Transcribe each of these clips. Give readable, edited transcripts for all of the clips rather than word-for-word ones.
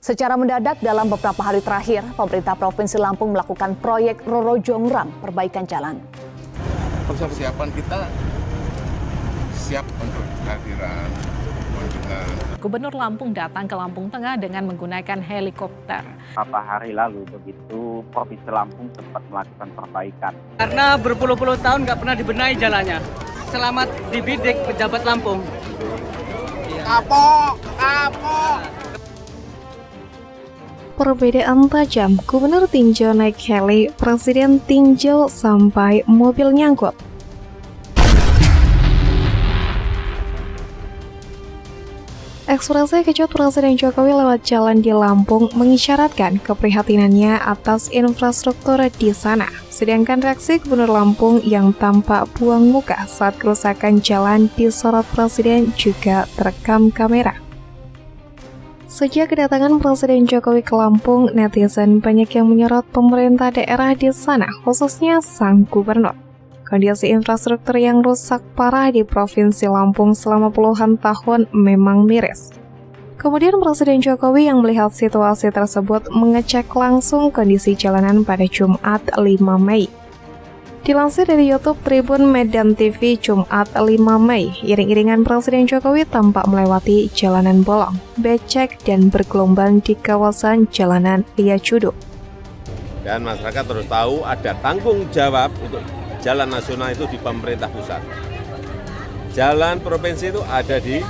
Secara mendadak dalam beberapa hari terakhir, pemerintah Provinsi Lampung melakukan proyek Roro Jongrang perbaikan jalan. Persiapan kita siap untuk kehadiran kunjungan. Gubernur Lampung datang ke Lampung Tengah dengan menggunakan helikopter. Beberapa hari lalu begitu Provinsi Lampung sempat melakukan perbaikan. Karena berpuluh-puluh tahun nggak pernah dibenahi jalannya. Selamat dibidik pejabat Lampung. Kapok! Perbedaan tajam, Gubernur tinjau naik heli, Presiden tinjau sampai mobil nyangkut. Ekspresi kecut Presiden Jokowi lewat jalan di Lampung mengisyaratkan keprihatinannya atas infrastruktur di sana. Sedangkan reaksi Gubernur Lampung yang tampak buang muka saat kerusakan jalan disorot Presiden juga terekam kamera. Sejak kedatangan Presiden Jokowi ke Lampung, netizen banyak yang menyorot pemerintah daerah di sana, khususnya sang gubernur. Kondisi infrastruktur yang rusak parah di Provinsi Lampung selama puluhan tahun memang miris. Kemudian Presiden Jokowi yang melihat situasi tersebut mengecek langsung kondisi jalanan pada Jumat 5 Mei. Dilansir dari YouTube Tribun Medan TV Jumat 5 Mei, iring-iringan Presiden Jokowi tampak melewati jalanan bolong, becek, dan bergelombang di kawasan jalanan Lia Cuduk. Dan masyarakat terus tahu ada tanggung jawab untuk jalan nasional itu di pemerintah pusat. Jalan provinsi itu ada di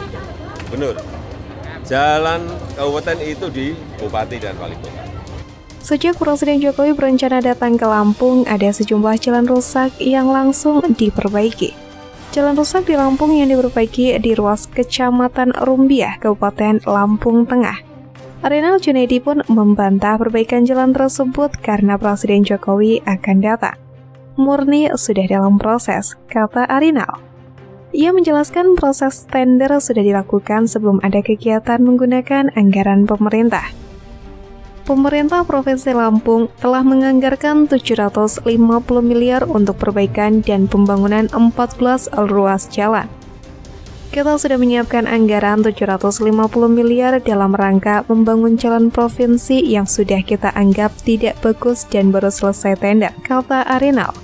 gubernur. Jalan kabupaten itu di bupati dan wali kota. Sejak Presiden Jokowi berencana datang ke Lampung, ada sejumlah jalan rusak yang langsung diperbaiki. Jalan rusak di Lampung yang diperbaiki di ruas Kecamatan Rumbiah, Kabupaten Lampung Tengah. Arinal Junaidi pun membantah perbaikan jalan tersebut karena Presiden Jokowi akan datang. Murni sudah dalam proses, kata Arinal. Ia menjelaskan proses tender sudah dilakukan sebelum ada kegiatan menggunakan anggaran pemerintah. Pemerintah Provinsi Lampung telah menganggarkan 750 miliar untuk perbaikan dan pembangunan 14 ruas jalan. Kita sudah menyiapkan anggaran 750 miliar dalam rangka membangun jalan provinsi yang sudah kita anggap tidak bagus dan baru selesai tender, kata Arinal.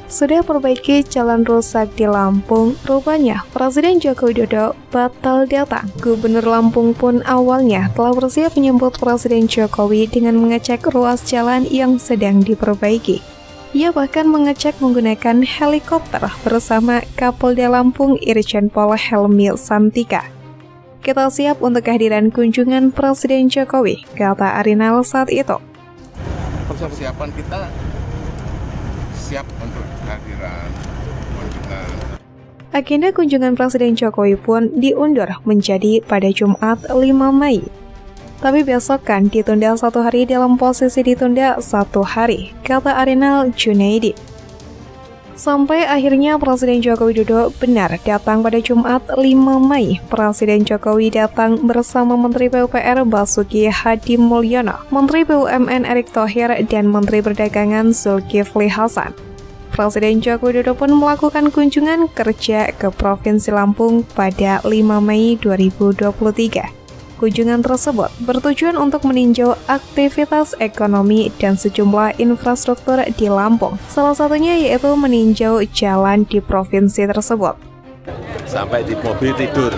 Sudah perbaiki jalan rusak di Lampung, rupanya Presiden Joko Widodo batal datang. Gubernur Lampung pun awalnya telah bersiap menyambut Presiden Jokowi dengan mengecek ruas jalan yang sedang diperbaiki. Ia bahkan mengecek menggunakan helikopter bersama Kapolda Lampung Irjen Pol Helmi Santika. Kita siap untuk kehadiran kunjungan Presiden Jokowi, kata Arinal saat itu. Persiapan kita siap untuk kehadiran kunjungan. Agenda kunjungan Presiden Jokowi pun diundur menjadi pada Jumat 5 Mei. Tapi besok kan ditunda 1 hari dalam posisi ditunda 1 hari, kata Arinal Junaidi. Sampai akhirnya Presiden Joko Widodo benar datang pada Jumat 5 Mei. Presiden Jokowi datang bersama Menteri PUPR Basuki Hadi Mulyono, Menteri BUMN Erick Thohir, dan Menteri Perdagangan Zulkifli Hasan. Presiden Joko Widodo pun melakukan kunjungan kerja ke Provinsi Lampung pada 5 Mei 2023. Kunjungan tersebut bertujuan untuk meninjau aktivitas ekonomi dan sejumlah infrastruktur di Lampung. Salah satunya yaitu meninjau jalan di provinsi tersebut. Sampai di mobil tidur.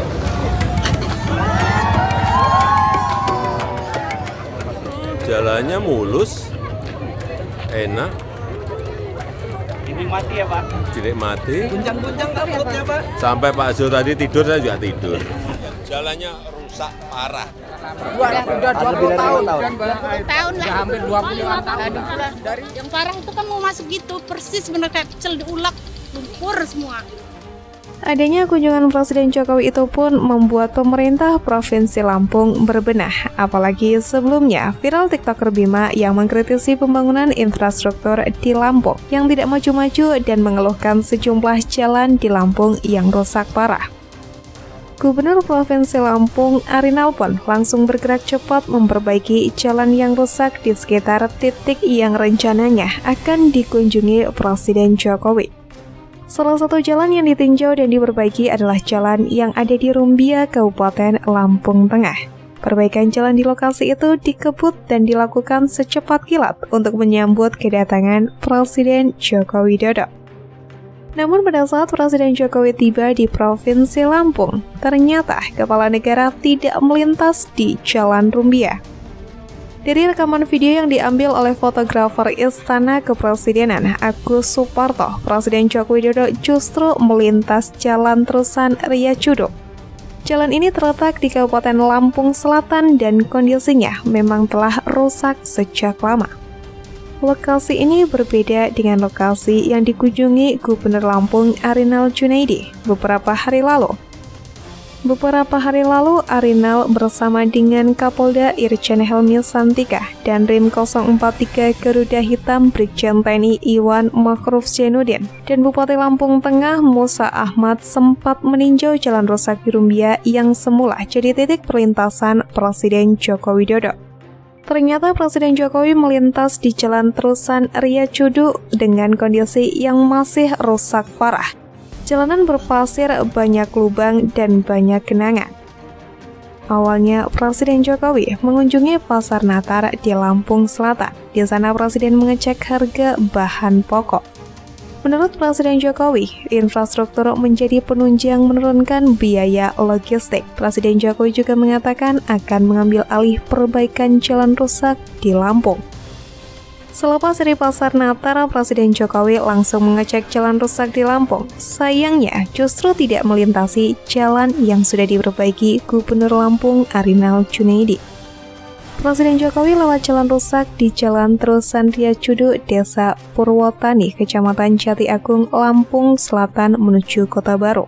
Jalannya mulus, enak. Dinikmati ya Pak? Dinikmati. Gunjang-gunjang takutnya Pak? Sampai Pak Zul tadi tidur, saya juga tidur. Jalannya rusak parah. Udah 20 tahun. 20 tahun lah. Hampir 25 tahun. Dari yang parang itu kan mau masuk gitu, persis bener kayak pecel diulek, lumpur semua. Adanya kunjungan Presiden Jokowi itu pun membuat pemerintah Provinsi Lampung berbenah, apalagi sebelumnya viral TikToker Bima yang mengkritisi pembangunan infrastruktur di Lampung yang tidak maju-maju dan mengeluhkan sejumlah jalan di Lampung yang rusak parah. Gubernur Provinsi Lampung Arinal pun langsung bergerak cepat memperbaiki jalan yang rusak di sekitar titik yang rencananya akan dikunjungi Presiden Jokowi. Salah satu jalan yang ditinjau dan diperbaiki adalah jalan yang ada di Rumbiah, Kabupaten Lampung Tengah. Perbaikan jalan di lokasi itu dikebut dan dilakukan secepat kilat untuk menyambut kedatangan Presiden Joko Widodo. Namun pada saat Presiden Jokowi tiba di Provinsi Lampung, ternyata kepala negara tidak melintas di Jalan Rumbia. Dari rekaman video yang diambil oleh fotografer Istana Kepresidenan Agus Suparto, Presiden Joko Widodo justru melintas Jalan Terusan Ria Cuduk. Jalan ini terletak di Kabupaten Lampung Selatan dan kondisinya memang telah rusak sejak lama. Lokasi ini berbeda dengan lokasi yang dikunjungi Gubernur Lampung Arinal Junaidi beberapa hari lalu. Arinal bersama dengan Kapolda Irjen Helmi Santika dan Rim 043 Garuda Hitam Brigjen TNI Iwan Makhruf Zainuddin dan Bupati Lampung Tengah Musa Ahmad sempat meninjau jalan rusak di Rumbia yang semula jadi titik perlintasan Presiden Joko Widodo. Ternyata Presiden Jokowi melintas di Jalan Terusan Ria Cuduk dengan kondisi yang masih rusak parah. Jalanan berpasir, banyak lubang, dan banyak genangan. Awalnya, Presiden Jokowi mengunjungi Pasar Natar di Lampung Selatan. Di sana Presiden mengecek harga bahan pokok. Menurut Presiden Jokowi, infrastruktur menjadi penunjang menurunkan biaya logistik. Presiden Jokowi juga mengatakan akan mengambil alih perbaikan jalan rusak di Lampung. Selepas dari Pasar Natar, Presiden Jokowi langsung mengecek jalan rusak di Lampung. Sayangnya, justru tidak melintasi jalan yang sudah diperbaiki Gubernur Lampung Arinal Junaidi. Presiden Jokowi lewat jalan rusak di Jalan Terusan Ria Cuduk, Desa Purwotani, Kecamatan Jati Agung, Lampung Selatan menuju Kota Baru.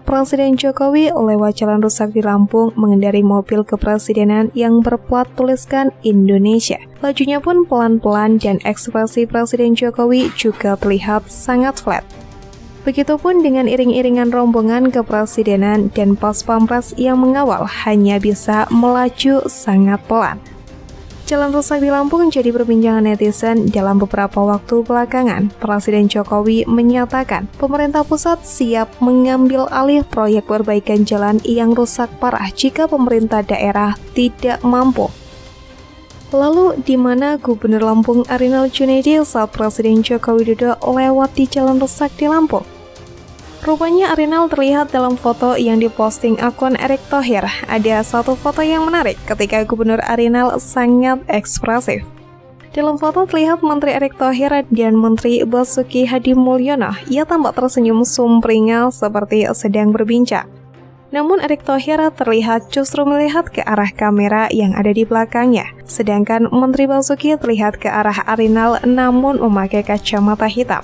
Presiden Jokowi lewat jalan rusak di Lampung mengendarai mobil kepresidenan yang berplat tuliskan Indonesia. Lajunya pun pelan-pelan dan ekspresi Presiden Jokowi juga terlihat sangat flat. Begitupun dengan iring-iringan rombongan kepresidenan dan pas pampres yang mengawal hanya bisa melaju sangat pelan. Jalan rusak di Lampung jadi perbincangan netizen dalam beberapa waktu belakangan. Presiden Jokowi menyatakan pemerintah pusat siap mengambil alih proyek perbaikan jalan yang rusak parah jika pemerintah daerah tidak mampu. Lalu, di mana Gubernur Lampung Arinal Junaidi saat Presiden Joko Widodo lewat di jalan rusak di Lampung? Rupanya Arinal terlihat dalam foto yang diposting akun Erick Thohir. Ada satu foto yang menarik ketika Gubernur Arinal sangat ekspresif. Dalam foto terlihat Menteri Erick Thohir dan Menteri Basuki Hadimulyono. Ia tampak tersenyum sumringah seperti sedang berbincang. Namun Erick Thohir terlihat justru melihat ke arah kamera yang ada di belakangnya. Sedangkan Menteri Basuki terlihat ke arah Arinal namun memakai kacamata hitam.